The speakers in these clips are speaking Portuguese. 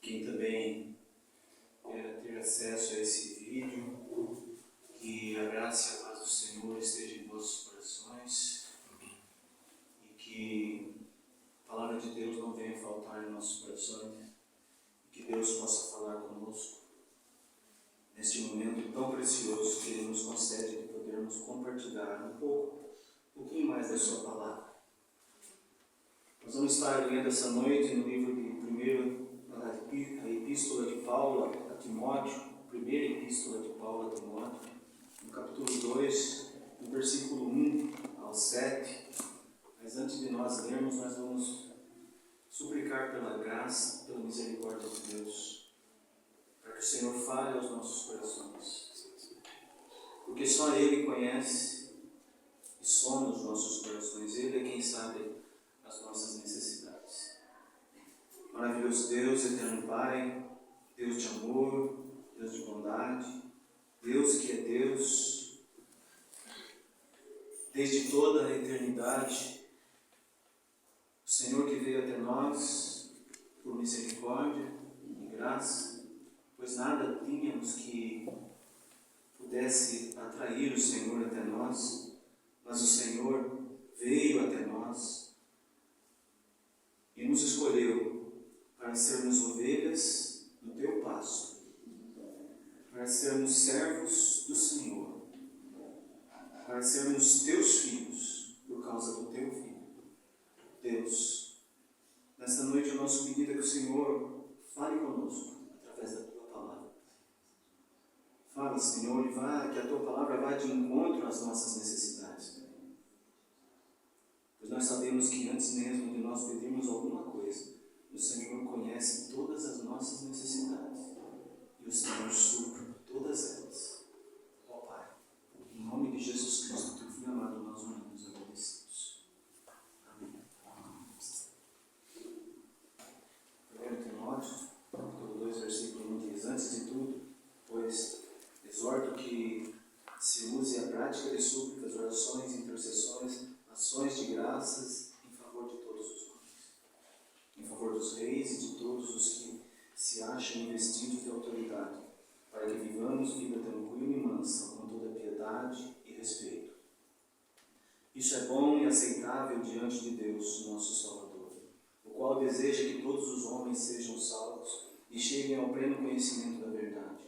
quem também quer ter acesso a esse vídeo, que a graça e a paz do Senhor esteja em vossos corações e que a palavra de Deus não venha faltar em nossos corações e que Deus possa falar conosco neste momento tão precioso que Ele nos concede de podermos compartilhar um pouquinho mais da Sua palavra. Nós vamos estar lendo essa noite no livro de a Epístola de Paulo a Timóteo, a primeira Epístola de Paulo a Timóteo, no capítulo 2, no versículo 1 ao 7. Mas antes de nós lermos, nós vamos suplicar pela graça, pela misericórdia de Deus, para que o Senhor fale aos nossos corações. Porque só Ele conhece e sonda os nossos corações. Ele é quem sabe as nossas necessidades. Maravilhoso Deus, eterno Pai, Deus de amor, Deus de bondade, Deus que é Deus desde toda a eternidade, o Senhor que veio até nós por misericórdia e graça, pois nada tínhamos que pudesse atrair o Senhor até nós, mas o Senhor veio até nós e nos escolheu para sermos ovelhas do teu pasto, para sermos servos do Senhor, para sermos teus filhos por causa do teu Filho. Deus, nesta noite o nosso pedido é que o Senhor fale conosco através da tua palavra. Fala, Senhor, e que a tua palavra vá de encontro às nossas necessidades. Pois nós sabemos que antes mesmo de nós pedirmos alguma coisa, o Senhor conhece todas as nossas necessidades e o Senhor supre todas elas. Ó Pai, em nome de Jesus Cristo, teu Filho amado, nós oramos agradecidos. Amém. 1 Timóteo, capítulo 2, versículo 1 diz: Antes de tudo, pois, exorto que se use a prática de súplicas, orações, intercessões, ações de graças em favor de todos os homens, em favor dos reis e de todos os que se acham investidos de autoridade, para que vivamos vida tranquila e mansa, com toda piedade e respeito. Isso é bom e aceitável diante de Deus, nosso Salvador, o qual deseja que todos os homens sejam salvos e cheguem ao pleno conhecimento da verdade.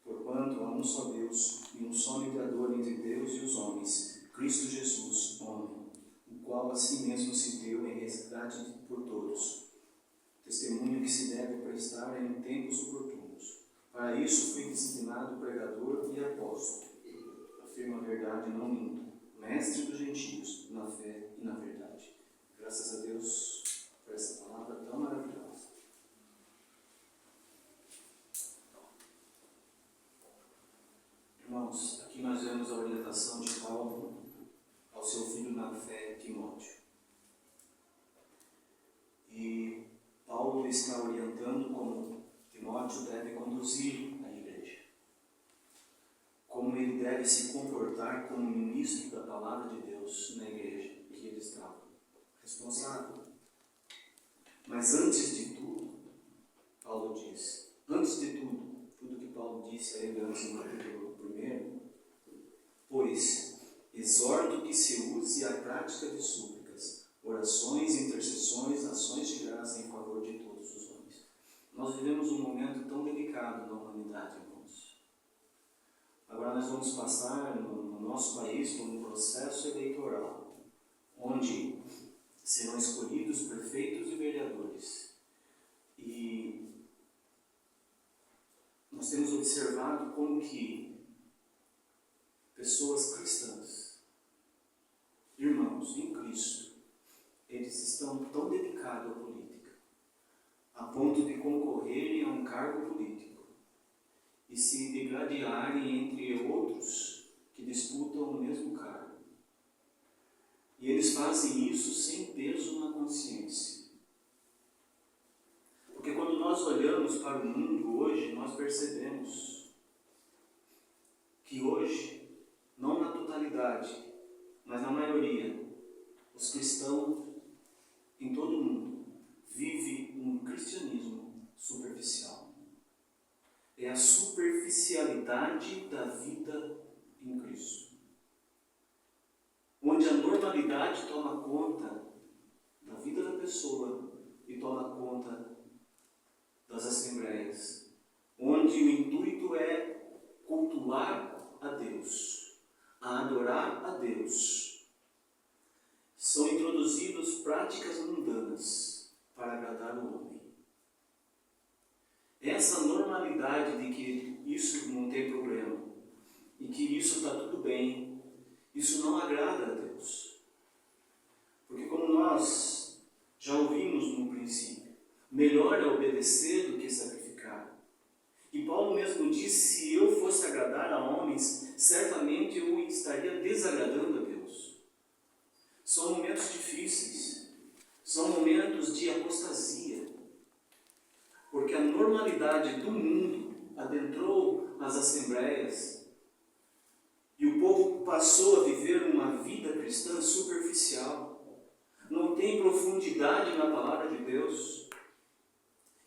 Porquanto há um só Deus e um só mediador entre Deus e os homens, Cristo Jesus, homem, o qual a si mesmo se deu em resgate por todos. Testemunho que se deve prestar em tempos oportunos. Para isso fui designado pregador e apóstolo. Afirmo a verdade, não minto. Mestre dos gentios, na fé e na verdade. Graças a Deus por essa palavra tão maravilhosa. Irmãos, aqui nós vemos a orientação de Paulo ao seu filho na fé, Timóteo. E Paulo está orientando como Timóteo deve conduzir a igreja, como ele deve se comportar como ministro da palavra de Deus na igreja que ele estava responsável. Mas antes de tudo, Paulo diz, antes de tudo, tudo que Paulo disse a ele antes no capítulo 1, pois exorto que se use a prática de súplicas, orações, intercessões, ações de graça em favor de todos os homens. Nós vivemos um momento tão delicado na humanidade, irmãos. Agora nós vamos passar no nosso país por um processo eleitoral, onde serão escolhidos prefeitos e vereadores. E nós temos observado como que pessoas cristãs, irmãos em Cristo, eles estão tão dedicados à política, a ponto de concorrerem a um cargo político e se degladiarem entre outros que disputam o mesmo cargo. E eles fazem isso sem peso na consciência. Porque quando nós olhamos para o mundo hoje, nós percebemos que hoje, não na totalidade, mas na maioria, os cristãos em todo o mundo vivem um cristianismo superficial. É a superficialidade da vida em Cristo, onde a normalidade toma conta da vida da pessoa e toma conta das assembleias, onde o intuito é cultuar a Deus, a adorar a Deus. São introduzidas práticas mundanas para agradar o homem. Essa normalidade de que isso não tem problema e que isso está tudo bem, isso não agrada a Deus. Porque como nós já ouvimos no princípio, melhor é obedecer do que sacrificar. E Paulo mesmo disse, se eu fosse agradar a homens, certamente eu estaria desagradando a Deus. São momentos difíceis, são momentos de apostasia, porque a normalidade do mundo adentrou as assembleias e o povo passou a viver uma vida cristã superficial, não tem profundidade na palavra de Deus,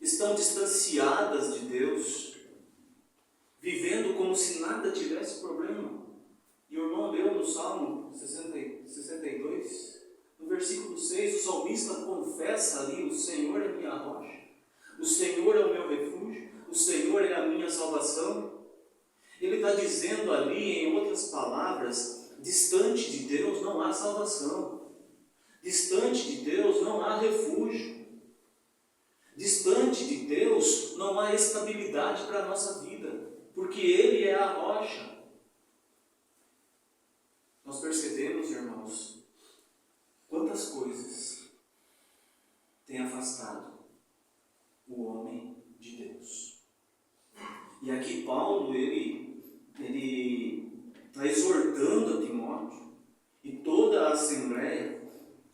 estão distanciadas de Deus, vivendo como se nada tivesse problema. E o irmão leu no Salmo 62, no versículo 6, o salmista confessa ali, o Senhor é minha rocha, o Senhor é o meu refúgio, o Senhor é a minha salvação. Ele está dizendo ali, em outras palavras, distante de Deus não há salvação, distante de Deus não há refúgio, distante de Deus não há estabilidade para a nossa vida, porque Ele é a rocha. Nós percebemos, irmãos, quantas coisas têm afastado o homem de Deus. E aqui Paulo, ele está exortando a Timóteo e toda a assembleia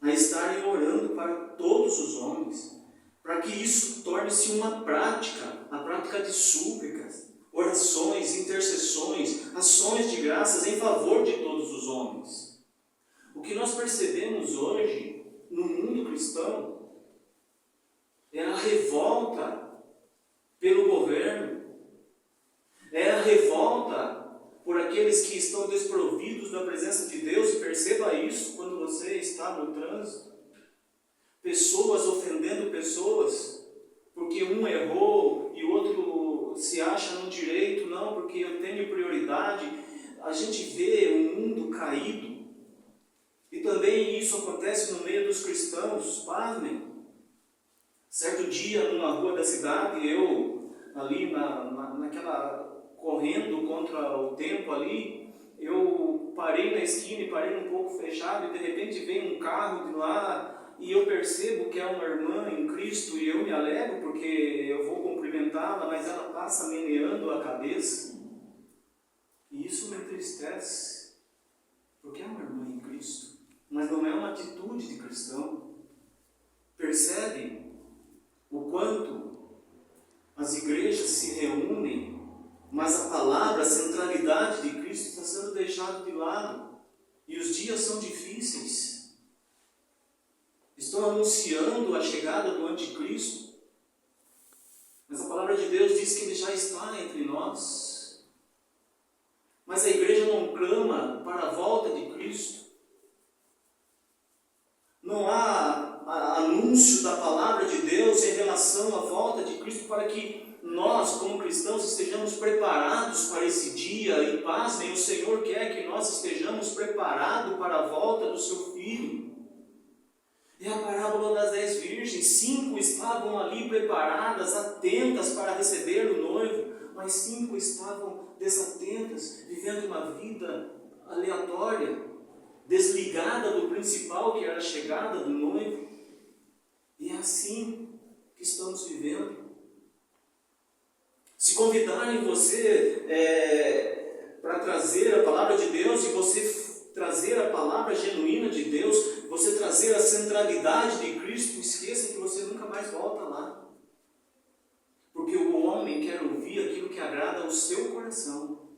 a estarem orando para todos os homens, para que isso torne-se uma prática, a prática de súplicas, orações, intercessões, ações de graças em favor de todos os homens. O que nós percebemos hoje no mundo cristão é a revolta pelo governo, é a revolta por aqueles que estão desprovidos da presença de Deus, e perceba isso quando você está no trânsito. Pessoas ofendendo pessoas, porque um errou e o outro se acha no direito, não, porque eu tenho prioridade. A gente vê o mundo caído, e também isso acontece no meio dos cristãos, pasmem. Certo dia, numa rua da cidade, eu ali naquela correndo contra o tempo ali, eu parei na esquina e parei um pouco fechado, e de repente vem um carro de lá, e eu percebo que é uma irmã em Cristo, e eu me alegro porque eu vou cumprimentá-la, mas ela passa meneando a cabeça, e isso me entristece, porque é uma irmã em Cristo, mas não é uma atitude de cristão. Percebem o quanto as igrejas se reúnem, mas a palavra, a centralidade de Cristo está sendo deixada de lado, e os dias são difíceis. Estão anunciando a chegada do anticristo, mas a palavra de Deus diz que ele já está entre nós. Mas a igreja não clama para a volta de Cristo. Não há anúncio da palavra de Deus em relação à volta de Cristo, para que nós, como cristãos, estejamos preparados para esse dia. E pasmem, o Senhor quer que nós estejamos preparados para a volta do seu Filho. É a parábola das 10 virgens. 5 estavam ali preparadas, atentas para receber o noivo, mas 5 estavam desatentas, vivendo uma vida aleatória, desligada do principal, que era a chegada do noivo. E é assim que estamos vivendo. Se convidarem você para trazer a palavra de Deus, e você trazer a palavra genuína de Deus, você trazer a centralidade de Cristo, esqueça que você nunca mais volta lá. Porque o homem quer ouvir aquilo que agrada ao seu coração.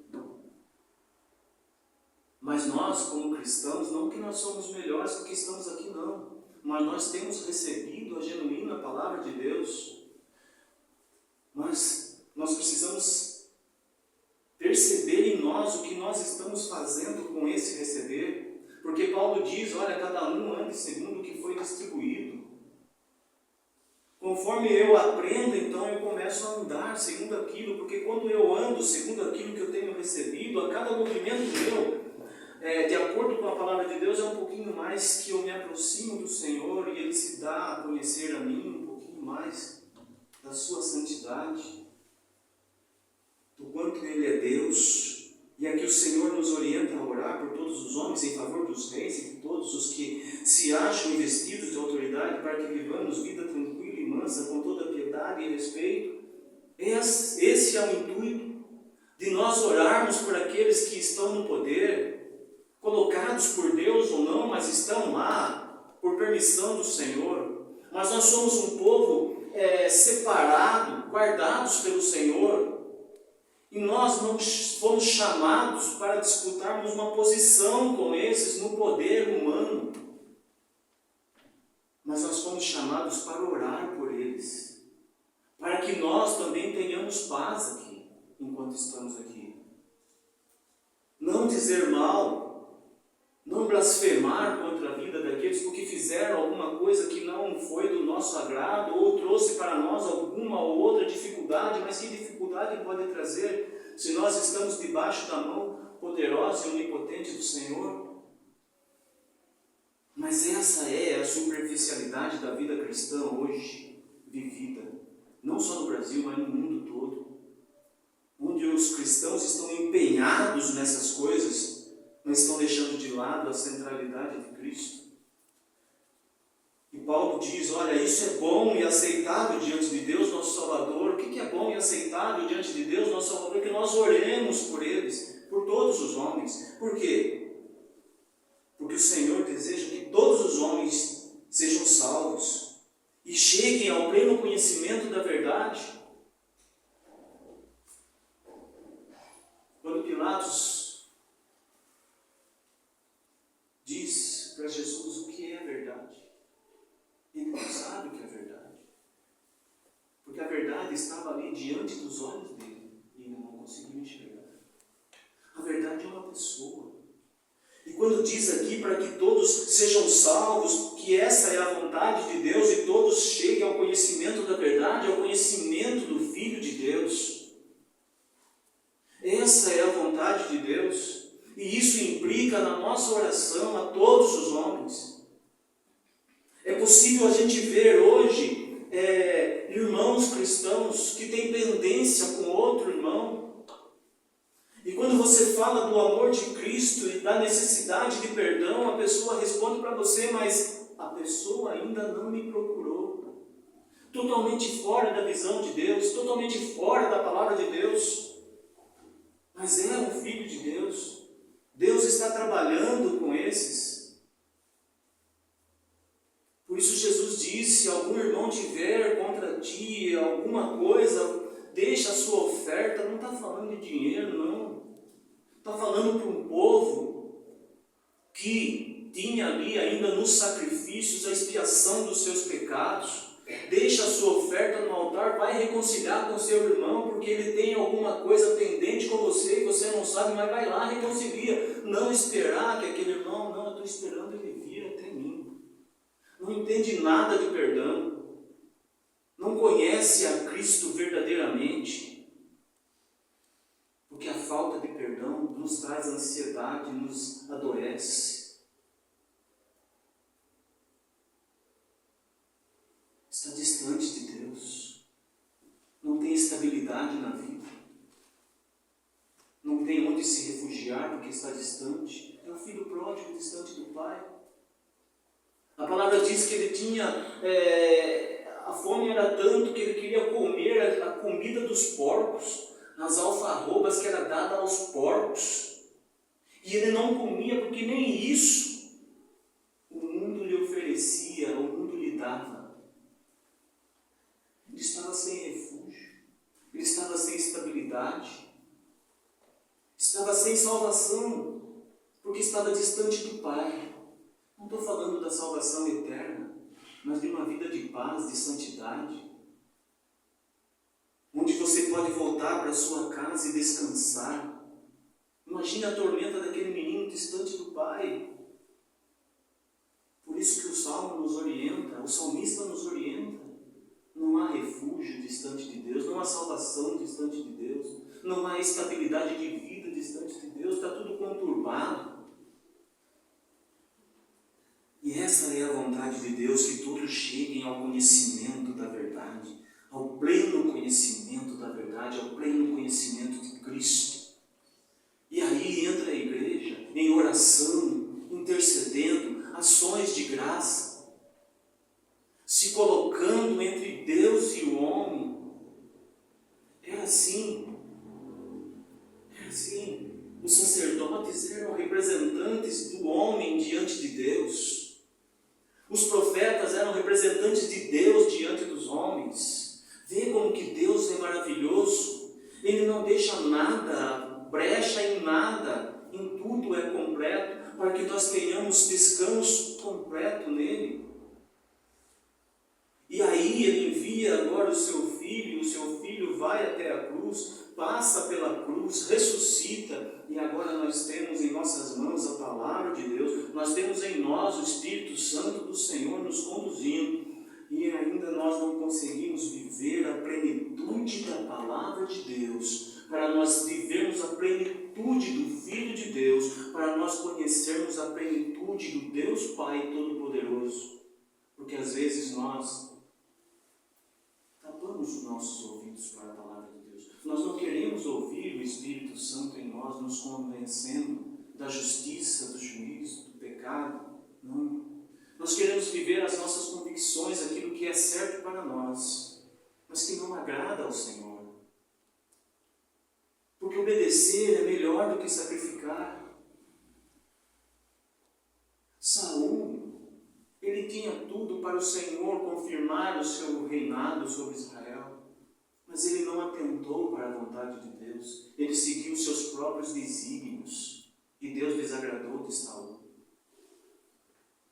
Mas nós, como cristãos, não que nós somos melhores porque estamos aqui, não. Mas nós temos recebido a genuína palavra de Deus. Mas nós precisamos perceber em nós o que nós estamos fazendo com esse receber. Porque Paulo diz, olha, cada um ande segundo o que foi distribuído. Conforme eu aprendo, então eu começo a andar segundo aquilo, porque quando eu ando segundo aquilo que eu tenho recebido, a cada movimento meu, de acordo com a palavra de Deus, é um pouquinho mais que eu me aproximo do Senhor e Ele se dá a conhecer a mim um pouquinho mais da sua santidade, do quanto Ele é Deus. E aqui o Senhor nos orienta a orar por todos os homens, em favor dos reis e de todos os que se acham investidos de autoridade, para que vivamos vida tranquila e mansa, com toda piedade e respeito. Esse é o intuito de nós orarmos por aqueles que estão no poder, colocados por Deus ou não, mas estão lá por permissão do Senhor. Mas nós somos um povo separado, guardados pelo Senhor. E nós não fomos chamados para disputarmos uma posição com esses no poder humano. Mas nós fomos chamados para orar por eles. Para que nós também tenhamos paz aqui, enquanto estamos aqui. Não dizer mal, não blasfemar contra a vida daqueles porque fizeram alguma coisa que não foi do nosso agrado, ou trouxe para nós alguma ou outra dificuldade. Mas que dificuldade pode trazer se nós estamos debaixo da mão poderosa e onipotente do Senhor? Mas essa é a superficialidade da vida cristã hoje vivida, não só no Brasil, mas no mundo todo, onde os cristãos estão empenhados nessas coisas, mas estão deixando de lado a centralidade de Cristo. E Paulo diz, olha, isso é bom e aceitável diante de Deus, nosso Salvador. O que é bom e aceitável diante de Deus, nosso Salvador? Que nós oremos por eles, por todos os homens. Por quê? Porque o Senhor deseja que todos os homens sejam salvos e cheguem ao pleno conhecimento da verdade. Quando Pilatos diz para Jesus o que é a verdade, ele não sabe o que é verdade, porque a verdade estava ali diante dos olhos dele e ele não conseguiu enxergar. A verdade é uma pessoa. E quando diz aqui para que todos sejam salvos, que essa é a vontade de Deus e todos cheguem ao conhecimento da verdade, ao conhecimento do Filho de Deus. Essa é a vontade de Deus. E isso implica na nossa oração a todos os homens. É possível a gente ver hoje irmãos cristãos que têm pendência com outro irmão. E quando você fala do amor de Cristo e da necessidade de perdão, a pessoa responde para você, mas a pessoa ainda não me procurou. Totalmente fora da visão de Deus, totalmente fora da palavra de Deus. Mas é um filho de Deus. Deus está trabalhando com esses. Por isso Jesus disse, se algum irmão tiver contra ti alguma coisa, deixa a sua oferta. Não está falando de dinheiro, não. Está falando para um povo que tinha ali ainda nos sacrifícios a expiação dos seus pecados. Deixa a sua oferta no altar, vai reconciliar com seu irmão, porque ele tem alguma coisa pendente com você e você não sabe, mas vai lá, reconcilia. Não esperar que aquele irmão, não, eu estou esperando ele vir até mim. Não entende nada de perdão. Não conhece a Cristo verdadeiramente. Porque a falta de perdão nos traz ansiedade, nos adoece. Está distante de Deus. Não tem estabilidade na vida. Não tem onde se refugiar porque está distante. É um filho pródigo distante do pai. A palavra diz que ele tinha... a fome era tanto que ele queria comer a comida dos porcos, as alfarrobas que era dada aos porcos. E ele não comia porque nem isso o mundo lhe oferecia, o mundo lhe dava. Ele estava sem refúgio, ele estava sem estabilidade, estava sem salvação, porque estava distante do Pai. Não estou falando da salvação eterna, mas de uma vida de paz, de santidade, onde você pode voltar para sua casa e descansar. Imagine a tormenta daquele menino distante do pai. Por isso que o Salmo nos orienta, o salmista nos orienta. Não há refúgio distante de Deus, não há salvação distante de Deus, não há estabilidade de vida distante de Deus, está tudo conturbado. E essa é a vontade de Deus, que todos cheguem ao conhecimento da verdade, ao pleno conhecimento da verdade, ao pleno conhecimento de Cristo. E aí entra a igreja em oração, intercedendo, ações de graça, se colocando entre Deus e o homem. Era assim. Os sacerdotes eram representantes do homem diante de Deus. Os profetas eram representantes de Deus diante dos homens. Vê como que Deus é maravilhoso. Ele não deixa nada, brecha em nada, em tudo é completo, para que nós tenhamos descanso completo nele. E aí ele envia agora o seu filho vai até a cruz, passa pela cruz, ressuscita, e agora nós temos em nossas mãos a palavra de Deus, nós temos em nós o Espírito Santo do Senhor nos conduzindo, e ainda nós não conseguimos viver a plenitude da palavra de Deus, para nós vivermos a plenitude do Filho de Deus, para nós conhecermos a plenitude do Deus Pai Todo-Poderoso, porque às vezes nós tapamos os nossos ouvidos para a palavra de Deus. Nós não queremos ouvir o Espírito Santo em nós nos convencendo da justiça, do juízo, do pecado. Não. Nós queremos viver as nossas convicções, aquilo que é certo para nós, mas que não agrada ao Senhor. Porque obedecer é melhor do que sacrificar. Saul, ele tinha tudo para o Senhor confirmar o seu reinado sobre Israel, mas ele não atentou para a vontade de Deus, ele seguiu seus próprios desígnios, e Deus desagradou de Saul.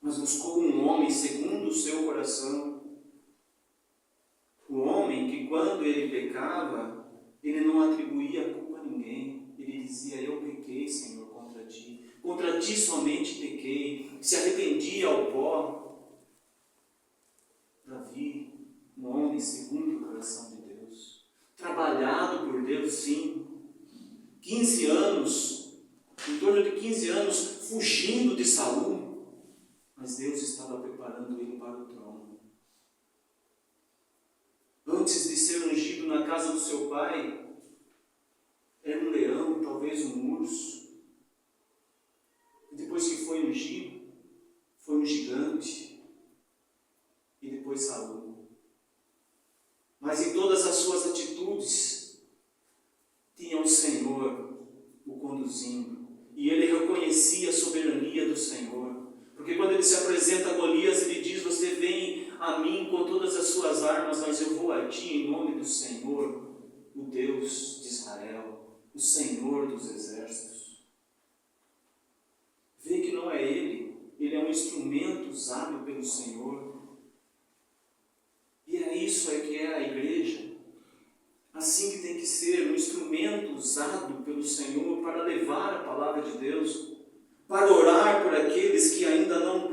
Mas buscou um homem segundo o seu coração, o homem que quando ele pecava, ele não atribuía a culpa a ninguém, ele dizia: eu pequei, Senhor, contra ti somente pequei, se arrependia ao pó. Davi, um homem segundo o coração de Deus, trabalhado por Deus, sim, 15 anos, em torno de 15 anos, fugindo de Saul, mas Deus estava preparando ele para o trono. Antes de ser ungido na casa do seu pai, era um leão, talvez um urso. E depois que foi ungido, foi um gigante. E depois Saul. Mas em todas as suas atitudes, tinha o Senhor o conduzindo. E ele reconhecia a soberania do Senhor. Porque quando ele se apresenta a Golias, ele diz: você vem a mim com todas as suas armas, mas eu vou a ti em nome do Senhor, o Deus de Israel, o Senhor dos exércitos. Vê que não é ele é um instrumento usado pelo Senhor. E é isso que é a igreja. Assim que tem que ser, um instrumento usado pelo Senhor para levar a palavra de Deus, para orar por aqueles que ainda não